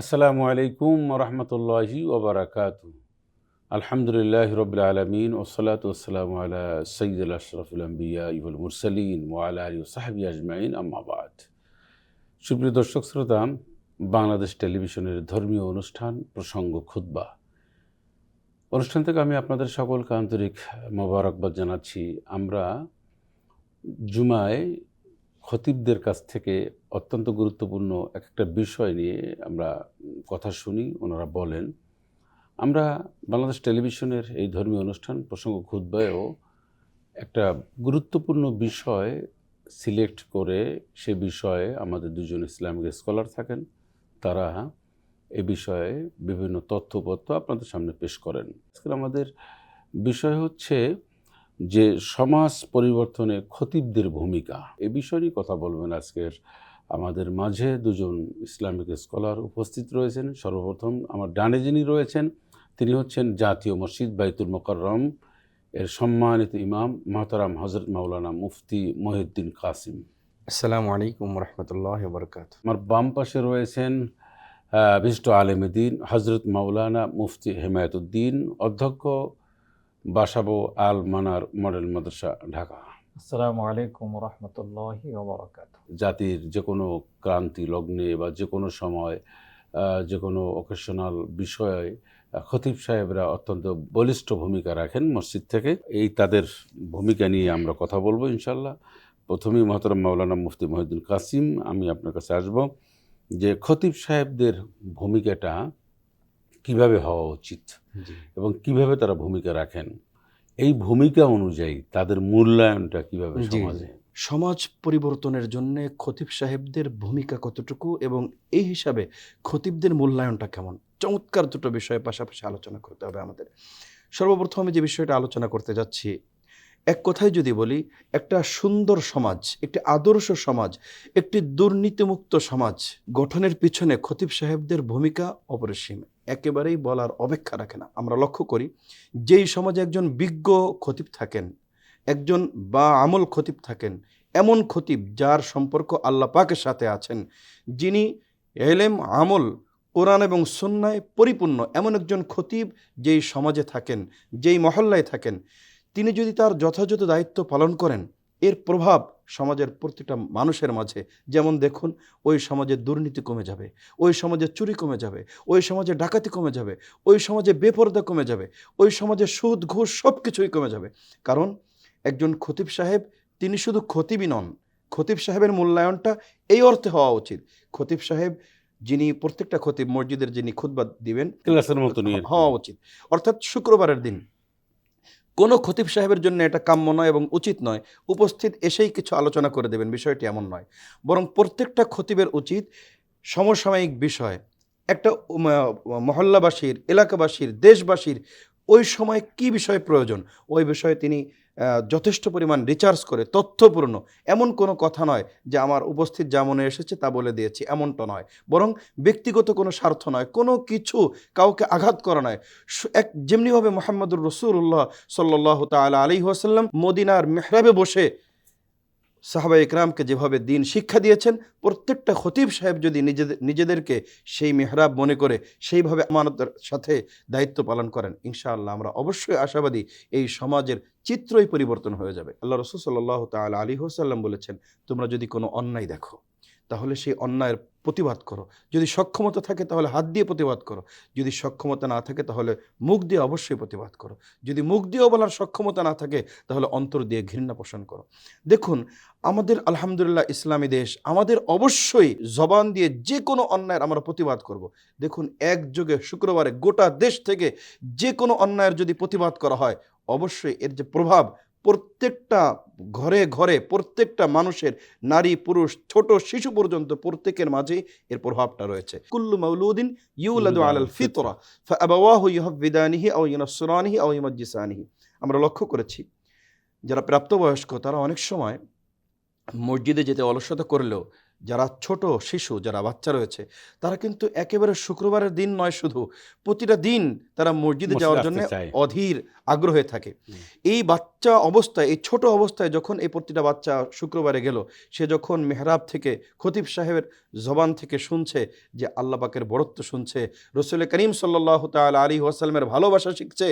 আসসালামু আলাইকুম ওরহমতুল্লাহি ওবরাকাতু। আলহামদুলিল্লাহ রবিল আলমিন ওসলাতু ওয়াসসালামু আলা সয়্যিদিল আশরাফিল আম্বিয়া ওয়াল মুরসালিন ওয়া আলা আলিহি ওয়া সাহবিহি আজমাইন, আম্মা বাদ। সুপ্রিয় দর্শক শ্রোতা, বাংলাদেশ টেলিভিশনের ধর্মীয় অনুষ্ঠান প্রসঙ্গ খুতবা অনুষ্ঠান থেকে আমি আপনাদের সকলকে আন্তরিক মোবারকবাদ জানাচ্ছি। আমরা জুমায় খতিবদের কাছ থেকে অত্যন্ত গুরুত্বপূর্ণ একটা বিষয় নিয়ে আমরা কথা শুনি, ওনারা বলেন। আমরা বাংলাদেশ টেলিভিশনের এই ধর্মীয় অনুষ্ঠান প্রসঙ্গ খুতবায়ও একটা গুরুত্বপূর্ণ বিষয় সিলেক্ট করে সে বিষয়ে আমাদের দুজন ইসলামিক স্কলার থাকেন, তারা এ বিষয়ে বিভিন্ন তথ্যপত্র আপনাদের সামনে পেশ করেন। আজকে আমাদের বিষয় হচ্ছে যে সমাজ পরিবর্তনে খতিবদের ভূমিকা। এ বিষয় নিয়ে কথা বলবেন আজকের আমাদের মাঝে দুজন ইসলামিক স্কলার উপস্থিত রয়েছেন। সর্বপ্রথম আমার ডানে যিনি রয়েছেন তিনি হচ্ছেন জাতীয় মসজিদ বাইতুল মোকাররম এর সম্মানিত ইমাম মোহতারাম হযরত মাওলানা মুফতি মহিউদ্দিন কাসিম। আসসালামু আলাইকুম রহমতুল্লাহ বারকাতুহু। আমার বাম পাশে রয়েছেন বিশিষ্ট আলেমে দ্বীন হযরত মাওলানা মুফতি হেমায়েতুদ্দিন, অধ্যক্ষ বাসাবো আল মানার মডেল মাদ্রাসা, ঢাকা। আসসালামু আলাইকুম রহমতুল্লাহি ওয়া বারাকাতুহু। জাতির যে কোনো ক্রান্তি লগ্নে বা যে কোনো সময় যে কোনো অকেশনাল বিষয়ে খতিব সাহেবরা অত্যন্ত বলিষ্ঠ ভূমিকা রাখেন মসজিদ থেকে। এই তাদের ভূমিকা নিয়ে আমরা কথা বলবো ইনশাল্লাহ। প্রথমেই মোহতারাম মাওলানা মুফতি মহিউদ্দিন কাসিম, আমি আপনার কাছে আসব যে খতিব সাহেবদের ভূমিকাটা কিভাবে হওয়া উচিত এবং কিভাবে তারা ভূমিকা রাখেন, এই ভূমিকা অনুযায়ী তাদের মূল্যায়নটা কিভাবে সমাজে। সমাজ পরিবর্তনের জন্য খতিব সাহেবদের ভূমিকা কতটুকু এবং এই হিসাবে খতিবদের মূল্যায়নটা কেমন, চমৎকার দুটো বিষয়ে পাশাপাশি আলোচনা করতে হবে আমাদের। সর্বপ্রথম আমি যে বিষয়টা আলোচনা করতে যাচ্ছি, এক কথায় যদি বলি, একটা সুন্দর সমাজ, একটি আদর্শ সমাজ, একটি দুর্নীতিমুক্ত সমাজ গঠনের পিছনে খতিব সাহেবদের ভূমিকা অপরিসীম, একেবারেই বলার অপেক্ষা রাখে না। আমরা লক্ষ্য করি যেই সমাজে একজন বিজ্ঞ খতিব থাকেন, একজন বা আমল খতিব থাকেন, এমন খতিব যার সম্পর্ক আল্লাহ পাকের সাথে আছেন, যিনি এলেম আমল কোরআন এবং সুন্নায় পরিপূর্ণ, এমন একজন খতিব যেই সমাজে থাকেন, যেই মহল্লায় থাকেন, তিনি যদি তার যথাযথ দায়িত্ব পালন করেন, এর প্রভাব সমাজের প্রতিটা মানুষের মাঝে, যেমন দেখুন ওই সমাজে দুর্নীতি কমে যাবে, ওই সমাজে চুরি কমে যাবে, ওই সমাজে ডাকাতি কমে যাবে, ওই সমাজে বেপরদা কমে যাবে, ওই সমাজে সুদ ঘুষ সব কিছুই কমে যাবে। কারণ একজন খতিব সাহেব তিনি শুধু খতিবই নন, খতিব সাহেবের মূল্যায়নটা এই অর্থে হওয়া উচিত, খতিব সাহেব যিনি প্রত্যেকটা খতিব মসজিদের যিনি খুতবা দিবেন ক্লাসের মতো নিয়ে হওয়া উচিত। অর্থাৎ শুক্রবারের দিন কোনো খতিব সাহেবের জন্য এটা কাম্য নয় এবং উচিত নয় উপস্থিত এসেই কিছু আলোচনা করে দেবেন, বিষয়টি এমন নয়। বরং প্রত্যেকটা খতিবের উচিত সমসাময়িক বিষয়, একটা মহল্লাবাসীর, এলাকাবাসীর, দেশবাসীর ওই সময় কি বিষয় প্রয়োজন, ওই বিষয়ে তিনি যথেষ্ট পরিমাণ রিচার্জ করে তথ্যপূর্ণ, এমন কোনো কথা নয় যে আমার উপস্থিত যা মনে এসেছে তা বলে দিয়েছি, এমনটা নয়। বরং ব্যক্তিগত কোনো স্বার্থ নয়, কোনো কিছু কাউকে আঘাত করা নয়। এক যেমনিভাবে মুহাম্মদুর রাসূলুল্লাহ সাল্লাল্লাহু তাআলা আলাইহি ওয়াসাল্লাম মদিনার মিহরাবে বসে সাহাবা ইকরামকে যেভাবে দিন শিক্ষা দিয়েছেন, প্রত্যেকটা খতিব সাহেব যদি নিজেদেরকে সেই মিহরাব মনে করে সেইভাবে আমানতের সাথে দায়িত্ব পালন করেন, ইনশাআল্লাহ আমরা অবশ্যই আশাবাদী এই সমাজের চিত্রই পরিবর্তন হয়ে যাবে। আল্লাহ রাসূল সাল্লাল্লাহু তাআলা আলাইহি ওয়াসাল্লাম বলেছেন, তোমরা যদি কোনো অন্যায় দেখো তাহলে সেই অন্যায়ের প্রতিবাদ করো, যদি সক্ষমতা থাকে তাহলে হাত দিয়ে প্রতিবাদ করো, যদি সক্ষমতা না থাকে তাহলে মুখ দিয়ে অবশ্যই প্রতিবাদ করো, যদি মুখ দিয়েও বলার সক্ষমতা না থাকে তাহলে অন্তর দিয়ে ঘৃণা পোষণ করো। দেখুন আমাদের আলহামদুলিল্লাহ ইসলামী দেশ, আমাদের অবশ্যই জবান দিয়ে যে কোনো অন্যায়ের আমরা প্রতিবাদ করব। দেখুন একযোগে শুক্রবারে গোটা দেশ থেকে যে কোনো অন্যায়ের যদি প্রতিবাদ করা হয়, অবশ্যই এর যে প্রভাব প্রত্যেকটা ঘরে ঘরে, প্রত্যেকটা মানুষের, নারী পুরুষ ছোট শিশু পর্যন্ত প্রত্যেকের মাঝে এর প্রভাবটা রয়েছে। কুল্লু মাউলুদিন ইউলাদু আলাল ফিতরা ফাআবাওয়াহু ইউহাব্বিদানিহি আও ইউনাসসিরানিহি আও ইউমাজ্জিসানিহি। আমরা লক্ষ্য করেছি যারা প্রাপ্তবয়স্ক তারা অনেক সময় মসজিদে যেতে অলসতা করলেও যারা ছোট শিশু, যারা বাচ্চা রয়েছে, তারা কিন্তু একেবারে শুক্রবারের দিন নয়, শুধু প্রতিটা দিন তারা মসজিদে যাওয়ার মসজিদে জন্য আসতে চায়। অধীর আগ্রহে থাকে। এই বাচ্চা অবস্থায়, এই ছোট অবস্থায় যখন এই প্রতিটা বাচ্চা শুক্রবারে গেল, সে যখন মেহরাব থেকে খতিব সাহেবের জবান থেকে শুনছে যে আল্লাহ পাকের বড়ত্ব শুনছে, রসুল করিম সাল্লাল্লাহু তাআলা আলাইহি ওয়াসাল্লামের ভালোবাসা শিখছে,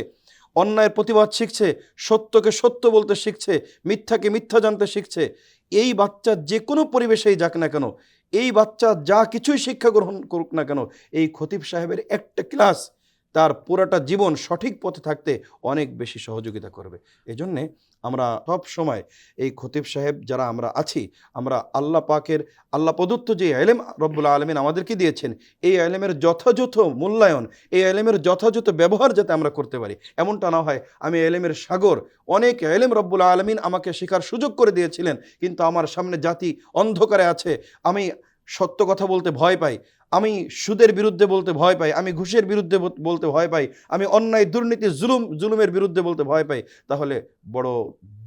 অন্যায়ের প্রতিবাদ শিখছে, সত্যকে সত্য বলতে শিখছে, মিথ্যাকে মিথ্যা জানতে শিখছে, এই বাচ্চা যে কোনো পরিবেশেই যাক না কেন, এই বাচ্চা যা কিছুই শিক্ষা গ্রহণ করুক না কেন, এই খতিব সাহেবের একটা ক্লাস তার পুরাটা জীবন সঠিক পথে থাকতে অনেক বেশি সহযোগিতা করবে। এজন্যে আমরা সব সময় এই খতিব সাহেব যারা আমরা আছি, আমরা আল্লাহ পাকের আল্লাহ প্রদত্ত যে ইলম রব্বুল আলামিন আমাদেরকে দিয়েছেন, এই ইলমের যথাযথ মূল্যায়ন, এই ইলমের যথাযথ ব্যবহার যাতে আমরা করতে পারি। এমনটা না হয় আমি ইলমের সাগর, অনেক ইলম রব্বুল আলামিন আমাকে শেখার সুযোগ করে দিয়েছিলেন, কিন্তু আমার সামনে জাতি অন্ধকারে আছে, আমি সত্য কথা বলতে ভয় পাই, আমি সুদের বিরুদ্ধে বলতে ভয় পাই, আমি ঘুষের বিরুদ্ধে বলতে ভয় পাই, আমি অন্যায় দুর্নীতি জুলুমের বিরুদ্ধে বলতে ভয় পাই, তাহলে বড়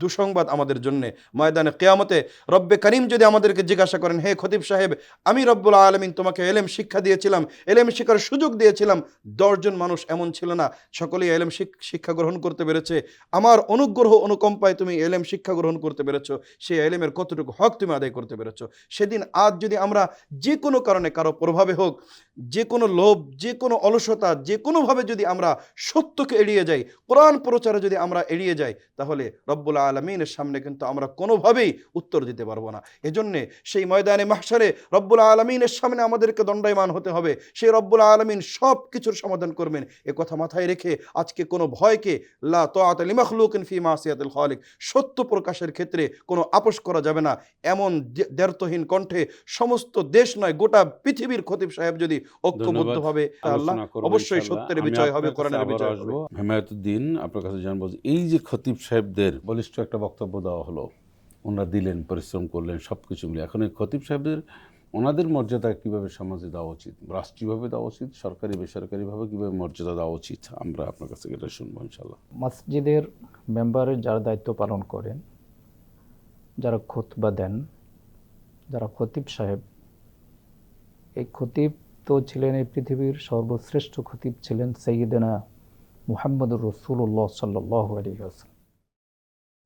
দুঃসংবাদ আমাদের জন্যে। ময়দানে কিয়ামতে রব্বে করিম যদি আমাদেরকে জিজ্ঞাসা করেন, হে খতিব সাহেব, আমি রব্বুল আলামিন তোমাকে এলেম শিক্ষা দিয়েছিলাম, এলেম শিক্ষার সুযোগ দিয়েছিলাম, 10 জন মানুষ এমন ছিল না সকলেই এলেম শিক্ষা গ্রহণ করতে পেরেছে, আমার অনুগ্রহ অনুকম্পায় তুমি এলেম শিক্ষা গ্রহণ করতে পেরেছো, সেই এলেমের কতটুকু হক তুমি আদায় করতে পেরেছো। সেদিন আজ যদি আমরা যে কোনো কারণে, কারো প্রভাবে হোক, যে কোনো লোভ, যে কোনো অলসতা, যে কোনোভাবে যদি আমরা সত্যকে এড়িয়ে যাই, কোরআন প্রচারে যদি আমরা এড়িয়ে যাই, তাহলে রব্বুল আলামিনের সামনে কিন্তু আমরা কোনোভাবেই উত্তর দিতে পারবো না। এজন্যে সেই ময়দানে মাহশারে রব্বুল আলামিনের সামনে আমাদেরকে দণ্ডায়মান হতে হবে, সেই রব্বুল আলামিন সব কিছুর সমাধান করবেন। এ কথা মাথায় রেখে আজকে কোনো ভয়কে, লা তাআতা লিমাখলুকিন ফি মাসিয়াতিল খালিক, সত্য প্রকাশের ক্ষেত্রে কোনো আপোষ করা যাবে না, এমন দ্ব্যর্থহীন কণ্ঠে সমস্ত দেশ নয়, গোটা পৃথিবীর খতিব সাহেব যদি ঐক্যবদ্ধভাবে, আল্লাহ অবশ্যই সত্যের বিজয় হবে, কোরআনের বিজয় হবে। হেমায়েতুদ্দিন, আপনার কাছে জানবো যে এই যে খতিব সাহেবদের বলিষ্ঠ একটা বক্তব্য দেওয়া হলো, ওনারা দিলেন, পরিশ্রম করলেন, সব কিছু মিলে, এখন এই খতিব সাহেবদের ওনাদের মর্যাদা কীভাবে সমাজে দেওয়া উচিত, রাষ্ট্রীয়ভাবে দেওয়া উচিত, সরকারি বেসরকারিভাবে কীভাবে মর্যাদা দেওয়া উচিত, আমরা আপনার কাছ থেকে এটা শুনবো ইনশাল্লাহ। মসজিদের মেম্বারের যারা দায়িত্ব পালন করেন, যারা খুতবা দেন, যারা খতিব সাহেব, এই খতিব তো ছিলেন এই পৃথিবীর সর্বশ্রেষ্ঠ খতিব ছিলেন সাইয়্যিদনা মুহাম্মদুর রাসূলুল্লাহ সাল্লাল্লাহু আলাইহি ওয়াসাল্লাম।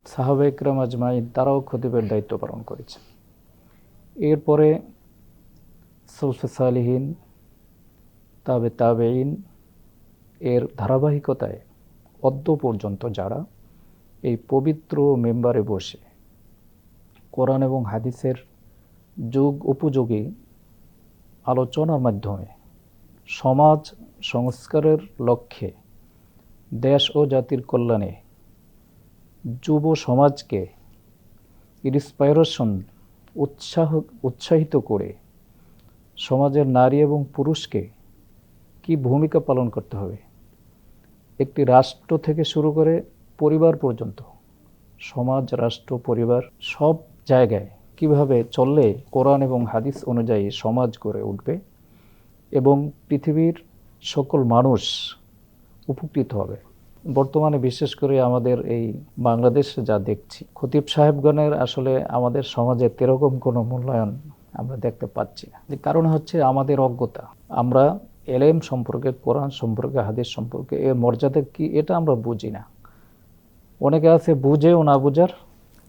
সাহাবা ইকরাম আজমাইন তারাও খতিবের দায়িত্ব পালন করেছেন। এরপরে সালফে সালিহিন, তাবেঈন, এর ধারাবাহিকতায় অদ্য পর্যন্ত যারা এই পবিত্র মেম্বারে বসে কোরআন এবং হাদিসের যুগ উপযোগী আলোচনার মাধ্যমে সমাজ সংস্কারের লক্ষ্যে দেশ ও জাতির কল্যাণে যুব সমাজকে ইন্সপাইরেশন, উৎসাহিত করে সমাজের নারী এবং পুরুষকে কি ভূমিকা পালন করতে হবে, একটি রাষ্ট্র থেকে শুরু করে পরিবার পর্যন্ত, সমাজ, রাষ্ট্র, পরিবার সব জায়গায় কিভাবে চললে কোরআন এবং হাদিস অনুযায়ী সমাজ গড়ে উঠবে এবং পৃথিবীর সকল মানুষ উপকৃত হবে। বর্তমানে বিশেষ করে আমাদের এই বাংলাদেশে যা দেখছি, খতিব সাহেবগণের আসলে আমাদের সমাজে এরকম কোনো মূল্যায়ন আমরা দেখতে পাচ্ছি না। কারণ হচ্ছে আমাদের অজ্ঞতা। আমরা এলেম সম্পর্কে, কোরআন সম্পর্কে, হাদিস সম্পর্কে এর মর্যাদা কি এটা আমরা বুঝি না। অনেকে আছে বুঝেও না বুঝার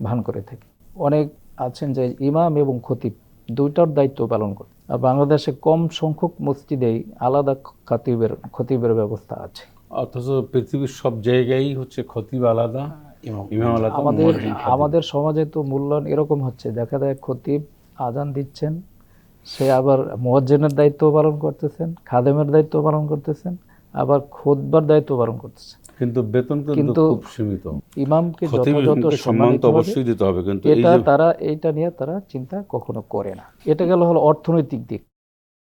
ভান করে থাকে। অনেক আছেন যে ইমাম এবং খতিব দুইটার দায়িত্ব পালন করে। আর বাংলাদেশে কম সংখ্যক মসজিদেই আলাদা খতিবের ব্যবস্থা আছে। অথচ পৃথিবীর সব জায়গায় হচ্ছে খতিব আলাদা, ইমাম আলাদা। আমাদের সমাজে তো মূল্যায়ন এরকম হচ্ছে, দেখা যায় খতিব আজান দিচ্ছেন, সে আবার মুয়াজ্জিনের দায়িত্ব পালন করতেছেন, খাদেমের দায়িত্ব পালন করতেছেন, আবার খুতবার দায়িত্ব পালন করতেছেন, কিন্তু বেতন কিন্তু খুব সীমিত। ইমামকে যথাযথ সম্মান তো অবশ্যই দিতে হবে, কিন্তু এইটা নিয়ে তারা চিন্তা কখনো করে না। এটা গেল হলো অর্থনৈতিক দিক।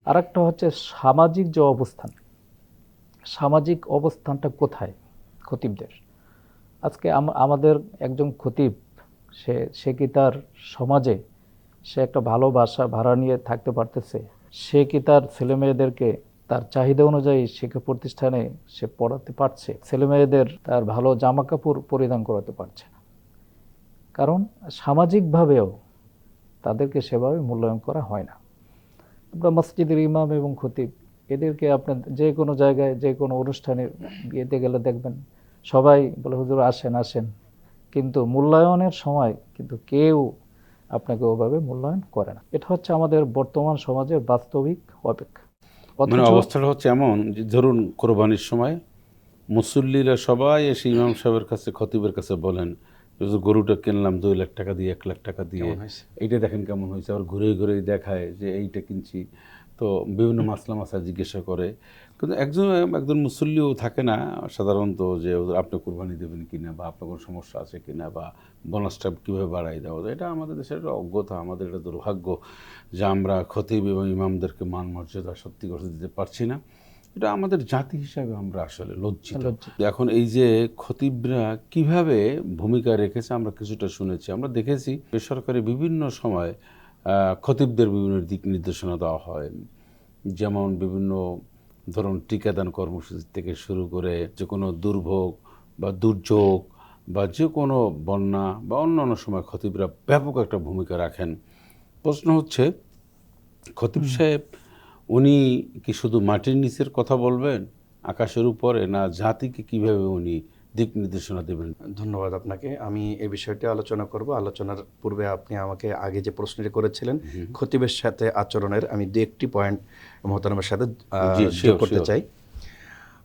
আরেকটা হচ্ছে সামাজিক যে অবস্থান, সামাজিক অবস্থানটা কোথায় খতিবদের। আজকে আমাদের একজন খতিব, সে কি তার সমাজে সে একটা ভালো বাসা ভাড়া নিয়ে থাকতে পারতেছে? সে কি তার ছেলেমেয়েদেরকে তার চাহিদা অনুযায়ী শিক্ষা প্রতিষ্ঠানে সে পড়াতে পারছে? ছেলেমেয়েদের তার ভালো জামা কাপড় পরিধান করাতে পারছে না। কারণ সামাজিকভাবেও তাদেরকে সেভাবে মূল্যায়ন করা হয় না। আমরা মসজিদের ইমাম এবং খতিব এদেরকে আপনার যে কোনো জায়গায় যে কোনো অনুষ্ঠানে বিয়েতে গেলে দেখবেন সবাই বলে হুজুর আসেন আসেন, কিন্তু মূল্যায়নের সময় কিন্তু কেউ আপনাকে ওভাবে মূল্যায়ন করে না। এটা হচ্ছে আমাদের বর্তমান সমাজের বাস্তবিক অপেক্ষা। মানে অথচ অবস্থাটা হচ্ছে এমন যে ধরুন কোরবানির সময় মুসল্লিরা সবাই এসে ইমাম সাহেবের কাছে, খতিবের কাছে বলেন, "হুজুর, গরুটা কিনলাম 2 লাখ টাকা দিয়ে, 1 লাখ টাকা দিয়ে, কেমন হয়েছে? এইটা দেখেন কেমন হয়েছে।" আবার ঘুরে ঘুরে দেখায় যে এইটা কিনছি। তো বিভিন্ন মাসলা মাসা জিজ্ঞাসা করে। কিন্তু একজন মুসল্লিও থাকে না সাধারণত যে হুজুর আপনি কুরবানি দেবেন কিনা, বা আপনার কোনো সমস্যা আছে কিনা, বা বোনাসটা কীভাবে বাড়াই দেওয়া যায়। এটা আমাদের দেশের একটা অজ্ঞতা, আমাদের একটা দুর্ভাগ্য যে আমরা খতিব এবং ইমামদেরকে মান মর্যাদা সত্যি করে দিতে পারছি না। এটা আমাদের জাতি হিসাবে আমরা আসলে লজ্জিত। এখন এই যে খতিবরা কিভাবে ভূমিকা রেখেছে আমরা কিছুটা শুনেছি, আমরা দেখেছি বেসরকারি বিভিন্ন সময় খতিবদের বিভিন্ন দিক নির্দেশনা দেওয়া হয়। যেমন বিভিন্ন ধরুন টিকাদান কর্মসূচি থেকে শুরু করে যে কোনো দুর্ভোগ বা দুর্যোগ বা যে কোনো বন্যা বা অন্যান্য সময় খতিবরা ব্যাপক একটা ভূমিকা রাখেন। প্রশ্ন হচ্ছে, খতিব সাহেব উনি কি শুধু মাটির নিচের কথা বলবেন, আকাশের উপরে, না জাতিকে কিভাবে উনি দিক নির্দেশনা দেবেন? ধন্যবাদ আপনাকে। আমি এই বিষয়টি আলোচনা করব। আলোচনার পূর্বে আপনি আমাকে আগে যে প্রশ্নটি করেছিলেন খতিবের সাথে আচরণের, আমি দু একটি পয়েন্ট মোহতারামের সাথে যোগ করতে চাই।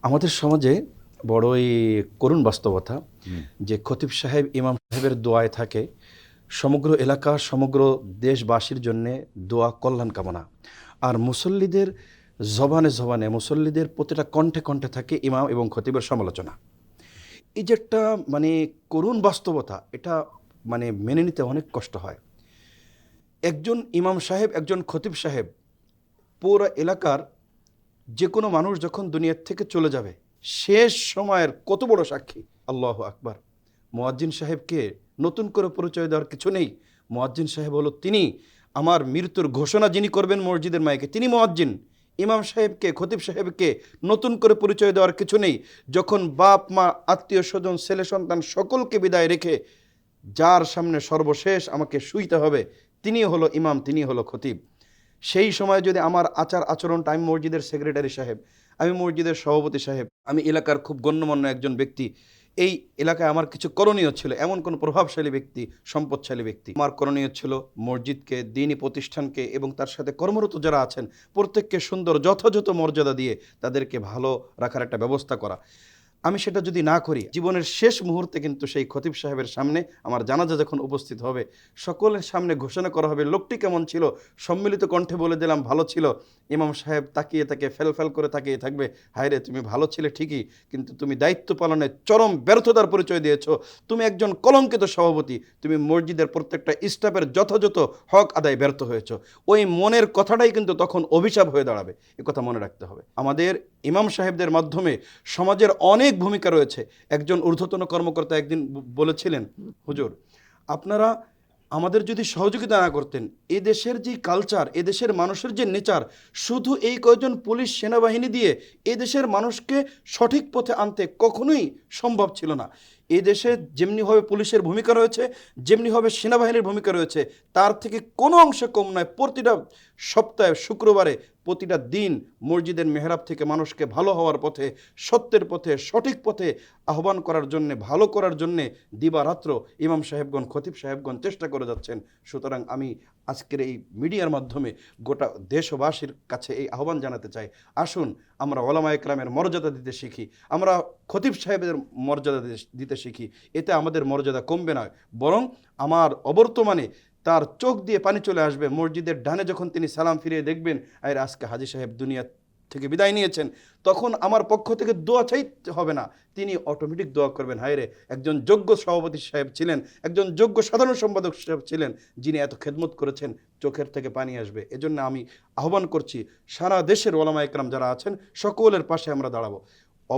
আমাদের সমাজে বড়ই করুণ বাস্তবতা যে খতিব সাহেব ইমাম সাহেবের দোয়ায় থাকে সমগ্র এলাকা, সমগ্র দেশবাসীর জন্য দোয়া, কল্যাণ কামনা। আর মুসল্লিদের জবানে জবানে, মুসল্লিদের প্রতিটা কণ্ঠে কণ্ঠে থাকে ইমাম এবং খতিবের সমালোচনা। এই যে একটা মানে করুণ বাস্তবতা, এটা মানে মেনে নিতে অনেক কষ্ট হয়। একজন ইমাম সাহেব, একজন খতিব সাহেব পুরো এলাকার যে কোনো মানুষ যখন দুনিয়ার থেকে চলে যাবে শেষ সময়ের কত বড় সাক্ষী। আল্লাহু আকবার। মুয়াজ্জিন সাহেবকে নতুন করে পরিচয় দেওয়ার কিছু নেই। মুয়াজ্জিন সাহেব হলো তিনি, আমার মৃত্যুর ঘোষণা যিনি করবেন মসজিদের মাইকে, তিনি মুয়াজ্জিন। ইমাম সাহেবকে, খতিব সাহেবকে নতুন করে পরিচয় দেওয়ার কিছু নেই। যখন বাপ মা, আত্মীয় স্বজন, ছেলে সন্তান সকলকে বিদায় রেখে যার সামনে সর্বশেষ আমাকে শুইতে হবে তিনি হলো ইমাম, তিনি হলো খতিব। সেই সময় যদি আমার আচার আচরণটা, আমি মসজিদের সেক্রেটারি সাহেব, আমি মসজিদের সভাপতি সাহেব, আমি এলাকার খুব গণ্যমান্য একজন ব্যক্তি, এই এলাকায় আমার কিছু করণীয় ছিল, এমন কোন প্রভাবশালী ব্যক্তি, সম্পদশালী ব্যক্তি, আমার করণীয় ছিল মসজিদকে, দ্বীনি প্রতিষ্ঠানকে এবং তার সাথে কর্মরত যারা আছেন প্রত্যেককে সুন্দর যথাযথ মর্যাদা দিয়ে তাদেরকে ভালো রাখার একটা ব্যবস্থা করা। আমি সেটা যদি না করি, জীবনের শেষ মুহূর্তে কিন্তু সেই খতিব সাহেবের সামনে আমার জানাজা যখন উপস্থিত হবে, সকলের সামনে ঘোষণা করা হবে লোকটি কেমন ছিল, সম্মিলিত কণ্ঠে বলে দিলাম ভালো ছিল। ইমাম সাহেব তাকিয়ে তাকিয়ে ফেল করে তাকিয়ে থাকবে, হায় রে তুমি ভালো ছিলে ঠিকই, কিন্তু তুমি দায়িত্ব পালনে চরম ব্যর্থতার পরিচয় দিয়েছ। তুমি একজন কলঙ্কিত সভাপতি, তুমি মসজিদের প্রত্যেকটা স্টাফের যথাযথ হক আদায় ব্যর্থ হয়েছ। ওই মনের কথাটাই কিন্তু তখন অভিশাপ হয়ে দাঁড়াবে। এ কথা মনে রাখতে হবে। আমাদের ইমাম সাহেবদের মাধ্যমে সমাজের অনেক ভূমিকা রয়েছে। একজন ঊর্ধ্বতন কর্মকর্তা একদিন বলেছিলেন, হুজুর আপনারা আমাদের যদি সহযোগিতা না করতেন, এ দেশের যে কালচার, এ দেশের মানুষের যে নেচার, শুধু এই কয়েকজন পুলিশ সেনাবাহিনী দিয়ে এ দেশের মানুষকে সঠিক পথে আনতে কখনোই সম্ভব ছিল না। এ দেশে যেমনিভাবে পুলিশের ভূমিকা রয়েছে, যেমনিভাবে সেনাবাহিনীর ভূমিকা রয়েছে, তার থেকে কোনো অংশে কম নয়। প্রতিটা সপ্তাহে শুক্রবারে, প্রতিটা দিন মসজিদের মেহরাব থেকে মানুষকে ভালো হওয়ার পথে, সত্যের পথে, সঠিক পথে আহ্বান করার জন্যে, ভালো করার জন্যে দিবারাত্র ইমাম সাহেবগণ, খতিব সাহেবগণ চেষ্টা করে যাচ্ছেন। সুতরাং আমি আজকের এই মিডিয়ার মাধ্যমে গোটা দেশবাসীর কাছে এই আহ্বান জানাতে চাই, আসুন আমরা ওলামায়ে কেরামের মর্যাদা দিতে শিখি, আমরা খতিব সাহেবদের মর্যাদা দিতে শিখি। এতে আমাদের মর্যাদা কমবে না, বরং আমার অবর্তমানে তার চোখ দিয়ে পানি চলে আসবে। মসজিদের ডানে যখন তিনি সালাম ফিরিয়ে দেখবেন, আর আজকে হাজী সাহেব দুনিয়া থেকে বিদায় নিয়েছেন, তখন আমার পক্ষ থেকে দোয়া চাইতে হবে না, তিনি অটোমেটিক দোয়া করবেন, হায় রে একজন যোগ্য সভাপতি সাহেব ছিলেন, একজন যোগ্য সাধারণ সম্পাদক সাহেব ছিলেন, যিনি এত খেদমত করেছেন, চোখের থেকে পানি আসবে। এজন্য আমি আহ্বান করছি সারা দেশের ওলামায়ে কেরাম যারা আছেন সকলের পাশে আমরা দাঁড়াবো।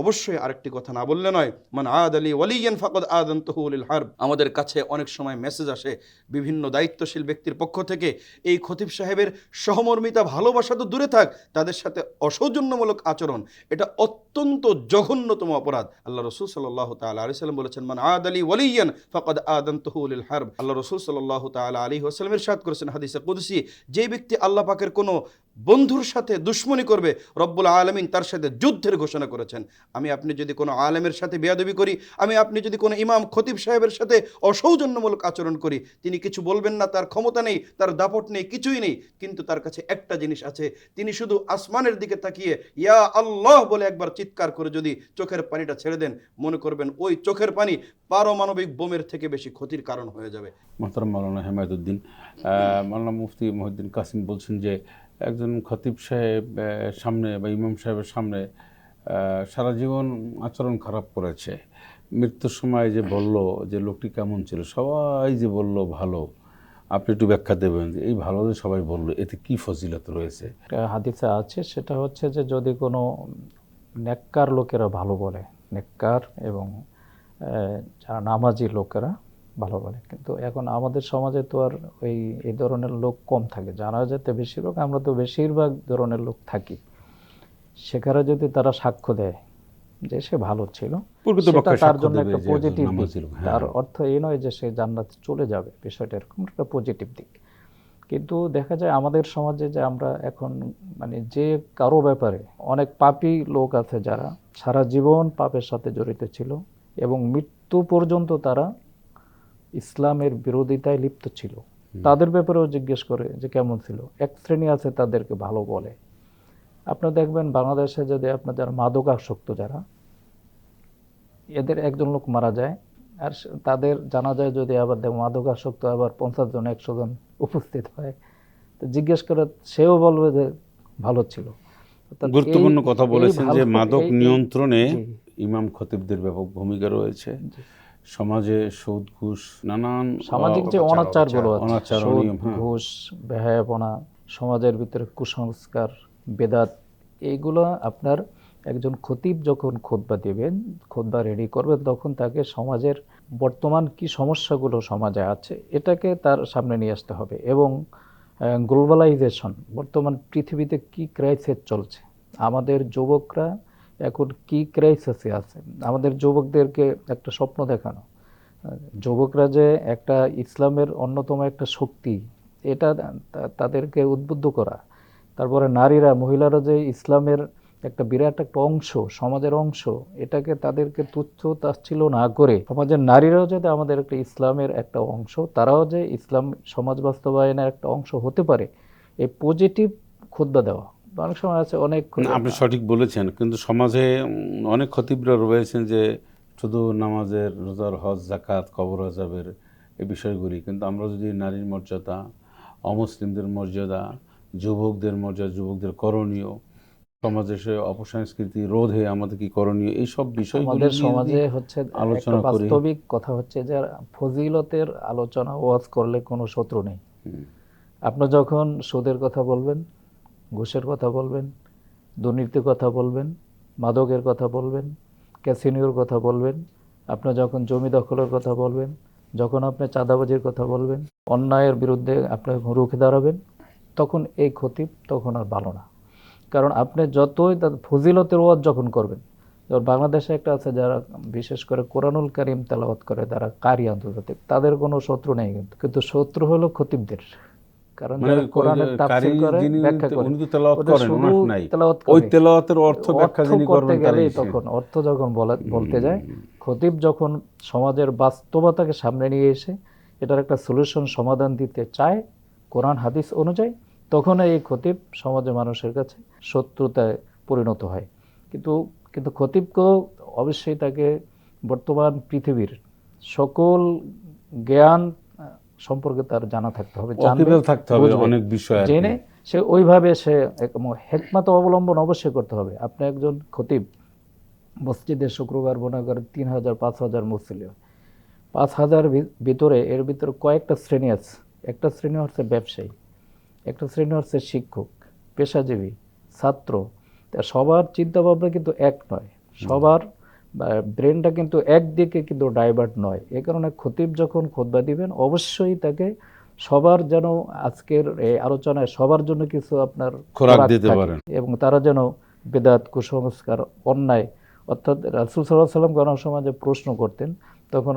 অবশ্যই আরেকটি কথা না বললে নয়, মান আদালি ওয়ালিয়ান ফাকাদ আযানতুহু লিল হারব। আমাদের কাছে অনেক সময় মেসেজ আসে বিভিন্ন দায়িত্বশীল ব্যক্তির পক্ষ থেকে, এই খতিব সাহেবের সহমর্মিতা ভালোবাসা তো দূরে থাক, তাদের সাথে অসৌজন্যমূলক আচরণ, এটা অত্যন্ত জঘন্যতম অপরাধ। আল্লাহ রাসূল সাল্লাল্লাহু তাআলা আলাইহি ওয়াসাল্লাম বলেছেন, মান আদালি ওয়ালিয়ান ফাকাদ আযানতুহু লিল হারব। আল্লাহ রাসূল সাল্লাল্লাহু তাআলা আলাইহি ওয়াসাল্লাম ইরশাদ করেছেন হাদিসে কুদসি, যে ব্যক্তি আল্লাহ পাকের কোনো বন্ধুর সাথে দুশমনি করবে, রব্বুল আলামিন তার সাথে যুদ্ধের ঘোষণা করেছেন। আমি আপনি যদি কোনো আলেমের সাথে বেয়াদবি করি, আমি আপনি যদি কোনো ইমাম খতিব সাহেবের সাথে অসৌজন্যমূলক আচরণ করি, তিনি কিছু বলবেন না, তার ক্ষমতা নেই, তার দাপট নেই, কিছুই নেই, কিন্তু তার কাছে একটা জিনিস আছে, তিনি শুধু আসমানের দিকে তাকিয়ে ইয়া আল্লাহ বলে একবার চিৎকার করে যদি চোখের পানিটা ছেড়ে দেন, মনে করবেন ওই চোখের পানি পারমাণবিক বোমের থেকে বেশি ক্ষতির কারণ হয়ে যাবে। মোহতারাম মাওলানা হেমায়েতুদ্দিন, মাওলানা মুফতি মহিউদ্দিন কাসিম বলছেন যে একজন খতিব সাহেব সামনে বা ইমাম সাহেবের সামনে সারা জীবন আচরণ খারাপ করেছে, মৃত্যুর সময় যে বলল যে লোকটি কেমন ছিল, সবাই যে বলল ভালো, আপনি একটু ব্যাখ্যা দেবেন যে এই ভালো যে সবাই বলল এতে কি ফজিলত রয়েছে? একটা হাদিসে আছে, সেটা হচ্ছে যে যদি কোনো নেককার লোকেরা ভালো বলে, নেককার এবং যারা নামাজি লোকেরা ভালো বলে, কিন্তু এখন আমাদের সমাজে তো আর এই ধরনের লোক কম থাকে, জানা যেতে বেশি লোক, আমরা তো বেশিরভাগ ধরনের লোক থাকি, সেখানে যদি তারা সাক্ষ্য দেয় যে সে ভালো ছিল, সেটা তার জন্য একটা পজিটিভ দিক। তার অর্থ এই নয় যে সে জান্নাতে চলে যাবে, বিষয়টা এরকম একটা পজিটিভ দিক। কিন্তু দেখা যায় আমাদের সমাজে যে আমরা এখন মানে যে কারো ব্যাপারে, অনেক পাপী লোক আছে যারা সারা জীবন পাপের সাথে জড়িত ছিল এবং মৃত্যু পর্যন্ত তারা ইসলামের বিরোধিতায় লিপ্ত ছিল, তাদের ব্যাপারেও জিজ্ঞেস করে যে কেমন ছিল। এক শ্রেণী আছে তাদেরকে ভালো বলে। আপনারা দেখবেন বাংলাদেশে যদি আপনার যারা মাদকাসক্ত যারা, এদের একজন লোক মারা যায় আর তাদের জানা যায় যদি আবার দেখো মাদকাসক্ত আবার 50 জন 100 জন উপস্থিত হয়, তো জিজ্ঞেস করে সেও বলবে যে ভালো ছিল। গুরুত্বপূর্ণ কথা বলেছেন যে মাদক নিয়ন্ত্রণে ইমাম খতিবদের ব্যাপক ভূমিকা রয়েছে। সমাজে সুদ ঘুষ নানান সামাজিক যে অনাচারগুলো আছে, সুদ ঘুষ বেহায়াপনা, সমাজের ভিতরে কুসংস্কার বেদাত, এইগুলো আপনার একজন খতিব যখন খুতবা দিবেন, খুতবা রেডি করবেন, তখন তাকে সমাজের বর্তমান কি সমস্যাগুলো সমাজে আছে এটাকে তার সামনে নিয়ে আসতে হবে। এবং গ্লোবালাইজেশন, বর্তমান পৃথিবীতে কি ক্রাইসিস চলছে, আমাদের যুবকরা এখন কি ক্রাইসিসে আছে, আমাদের যুবকদেরকে একটা স্বপ্ন দেখানো, যুবকরা যে একটা ইসলামের অন্যতম একটা শক্তি, এটা তাদেরকে উদ্বুদ্ধ করা। তারপরে নারীরা, মহিলারা যে ইসলামের একটা বিরাট একটা অংশ, সমাজের অংশ, এটাকে তাদেরকে তুচ্ছ তাচ্ছিল্য না করে সমাজের নারীরাও যাতে আমাদের একটা ইসলামের একটা অংশ, তারাও যে ইসলাম সমাজ বাস্তবায়নের একটা অংশ হতে পারে, এই পজিটিভ খুতবা দেওয়া। অনেক সময় আছে অনেক, আপনি সঠিক বলেছেন, কিন্তু সমাজে অনেক খতিবরা রয়েছেন যে শুধু নামাজের, রোজার, হজ, জাকাত, কবর আযাবের এই বিষয়গুলি, কিন্তু আমরা যদি নারীর মর্যাদা, অমুসলিমদের মর্যাদা, যুবকদের মর্যাদা, যুবকদের করণীয়, সমাজে সে অপসংস্কৃতি রোধে আমাদের কি করণীয়, এইসব বিষয়গুলো আমাদের সমাজে হচ্ছে আলোচনা করি। বাস্তবিক কথা হচ্ছে যে ফজিলতের আলোচনা ওয়াজ করলে কোনো শত্রু নেই। আপনি যখন সুদের কথা বলবেন, ঘুষের কথা বলবেন, দুর্নীতির কথা বলবেন, মাদকের কথা বলবেন, ক্যাসিনোর কথা বলবেন, আপনি যখন জমি দখলের কথা বলবেন, যখন আপনি চাঁদাবাজির কথা বলবেন, অন্যায়ের বিরুদ্ধে আপনি রুখে দাঁড়াবেন, তখন এই খতিব তখন আর ভালো না। কারণ আপনি যতই ফজিলতের ওয়াজ যখন করবেন, যেমন বাংলাদেশে একটা আছে যারা বিশেষ করে কোরআনুল কারীম তেলাওয়াত করে, যারা কারি আন্তর্জাতিক, তাদের কোনো শত্রু নেই, কিন্তু শত্রু হলো খতিবদের। কারণ যারা কোরআনের তাফসীর করে, ব্যাখ্যা করে, ওই তেলাওয়াতের অর্থ ব্যাখ্যা যিনি করবেন গেলেই তখন অর্থ যখন বলতে যায়, খতিব যখন সমাজের বাস্তবতাকে সামনে নিয়ে এসে এটার একটা সলিউশন সমাধান দিতে চায় কোরআন হাদিস অনুযায়ী, তখন এই খতিব সমাজের মানুষের কাছে শত্রুতায় পরিণত হয়। কিন্তু খতিবকেও অবশ্যই তাকে বর্তমান পৃথিবীর সকল জ্ঞান সম্পর্কে তার জানা থাকতে হবে, অনেক বিষয় জেনে সে ওইভাবে সে হিকমত অবলম্বন অবশ্যই করতে হবে। আপনি একজন খতিব, মসজিদে শুক্রবার মনে করেন 3000 5000 মুসল্লি, 5000 ভিতরে এর ভিতরে কয়েকটা শ্রেণী আছে। একটা শ্রেণী হচ্ছে ব্যবসায়ী, একটা শ্রেণী হচ্ছে শিক্ষক, পেশাজীবী, ছাত্র। সবার চিন্তা ভাবনা কিন্তু এক নয়, সবার ব্রেনটা কিন্তু একদিকে কিন্তু ডাইভার্ট নয়। এ কারণে খতিব যখন খুতবা দিবেন অবশ্যই তাকে সবার যেন আজকের এই আলোচনায় সবার জন্য কিছু আপনার খোরাক দিতে থাকে পারেন। এবং তারা যেন বেদাত, কুসংস্কার, অন্যায়, অর্থাৎ রাসূল সাল্লাল্লাহু আলাইহি ওয়াসাল্লাম কোন সময় যে প্রশ্ন করতেন তখন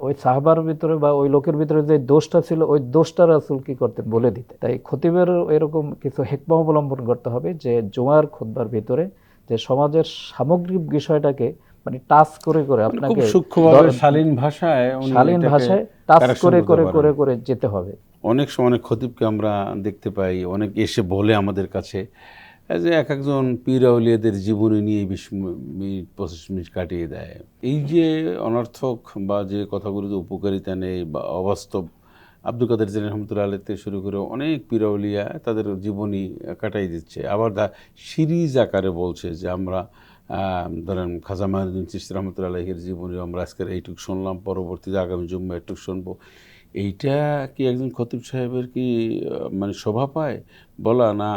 ওই সাহাবার ভিতরে বা ওই লোকের ভিতরে যে দোষটা ছিল ওই দোষটা রাসূল কি করতেন বলে দিতে। তাই খতিবের এরকম কিছু হিকমা অবলম্বন করতে হবে যে জুমার খুতবার ভিতরে যে সমাজের সামগ্রিক বিষয়টাকে মানে টাচ করে করে মানে খুব আপনাকে সূক্ষ্মভাবে শালীন ভাষায় উনি শালীন এটাকে ভাষায় টাচ correction করে করতে করে পারেন। করে করে যেতে হবে। অনেক সময় অনেক খতিবকে আমরা দেখতে পাই, অনেক এসে বলে আমাদের কাছে যে এক একজন পীর আউলিয়াদের জীবনী নিয়ে 20 মিনিট 25 মিনিট কাটিয়ে দেয়। এই যে অনর্থক বা যে কথাগুলোতে উপকারিতা নেই বা অবাস্তব, আব্দুল কাদের জিলানী রহমতুল্লাহ আলাইহি থেকে শুরু করে অনেক পীর আউলিয়া তাদের জীবনী কাটাই দিচ্ছে। আবার সিরিজ আকারে বলছে যে আমরা ধরেন খাজা মাইনুদ্দিন চিশতি রহমতুল্লাহ আলাইহির জীবনী আমরা আজকের এইটুক শুনলাম, পরবর্তীতে আগামী জুম্মা এইটুক শুনবো। এইটা কি একজন খতিব সাহেবের কি মানে শোভা পায় বলা, না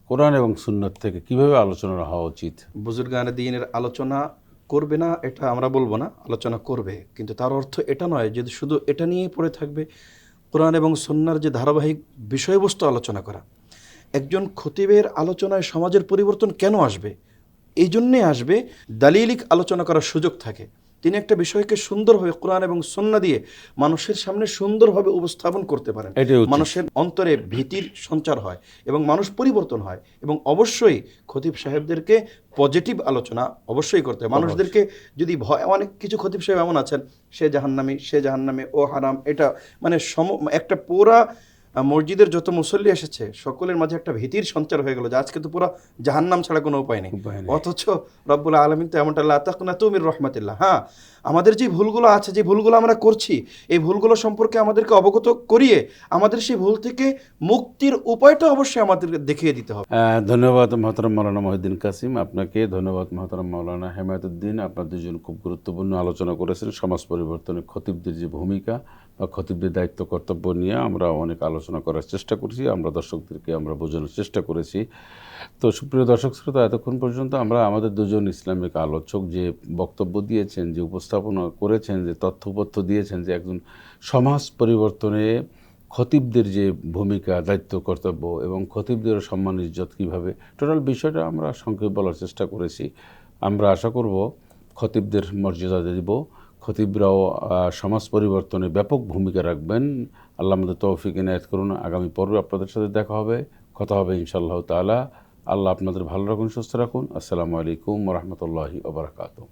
কোরআন এবং সুন্নাত থেকে কিভাবে আলোচনা হওয়া উচিত? বুজুর্গানে দ্বীনের আলোচনা করবে না এটা আমরা বলবো না, আলোচনা করবে, কিন্তু তার অর্থ এটা নয় যে শুধু এটা নিয়েই পড়ে থাকবে। কোরআন এবং সুন্নাহর যে ধারাবাহিক বিষয়বস্তু আলোচনা করা। একজন খতিবের আলোচনায় সমাজের পরিবর্তন কেন আসবে? এই জন্যে আসবে দালিলিক আলোচনা করার সুযোগ থাকে। তিনি একটা বিষয়কে সুন্দরভাবে কোরআন এবং সুন্নাহ দিয়ে মানুষের সামনে সুন্দরভাবে উপস্থাপন করতে পারেন। এটাই উচিত। মানুষের অন্তরে ভীতির সঞ্চার হয় এবং মানুষ পরিবর্তন হয়। এবং অবশ্যই খতিব সাহেবদেরকে পজিটিভ আলোচনা অবশ্যই করতে হয়। মানুষদেরকে যদি ভয়, অনেক কিছু খতিব সাহেব এমন আছেন সে জাহান্নামী, সে জাহান্নামে, ও হারাম, এটা মানে একটা পুরা মসজিদের যত মুসল্লি এসেছে সকলের মাঝে একটা ভীতির সঞ্চার হয়ে গেল যে আজকে তো পুরো জাহান্নাম ছাড়া কোনো উপায় নেই। অথচ রব্বুল আলামিন তো এমনটা লা তাকনাতু মির রাহমাতিল্লাহ। হ্যাঁ, আমাদের যে ভুলগুলো আছে, যে ভুলগুলো আমরা করছি, এই ভুলগুলো সম্পর্কে আমাদেরকে অবগত করিয়ে আমাদের সেই ভুল থেকে মুক্তির উপায়টা অবশ্যই আমাদেরকে দেখিয়ে দিতে হবে। ধন্যবাদ মহতারাম মাওলানা মহিউদ্দিন কাসিম, আপনাকে ধন্যবাদ মহতারাম মাওলানা হেমায়েতুদ্দিন। আপনার দুজন খুব গুরুত্বপূর্ণ আলোচনা করেছেন সমাজ পরিবর্তনে খতিবদের যে ভূমিকা বা খতিবদের দায়িত্ব কর্তব্য নিয়ে আমরা অনেক আলোচনা করার চেষ্টা করেছি, আমরা দর্শকদেরকে আমরা বোঝানোর চেষ্টা করেছি। তো সুপ্রিয় দর্শক শ্রোতা, এতক্ষণ পর্যন্ত আমরা আমাদের দুজন ইসলামিক আলোচক যে বক্তব্য দিয়েছেন, যে উপস্থাপনা করেছেন, যে তথ্যপত্র দিয়েছেন, যে একজন সমাজ পরিবর্তনে খতিবদের যে ভূমিকা, দায়িত্ব, কর্তব্য এবং খতিবদের সম্মান ইজ্জত কীভাবে, টোটাল বিষয়টা আমরা সংক্ষেপে বলার চেষ্টা করেছি। আমরা আশা করব খতিবদের মর্যাদা দেব, খতিবরাও সমাজ পরিবর্তনে ব্যাপক ভূমিকা রাখবেন। আল্লাহ আমাদের তৌফিক ইনায়াত করুন। আগামী পর্বে আপনাদের সাথে দেখা হবে, কথা হবে ইনশাআল্লাহ তাআলা। আল্লাহ আপনাদের ভালো রাখুন, সুস্থ রাখুন। আসসালামু আলাইকুম ওয়া রাহমাতুল্লাহি ওয়া বারাকাতুহু।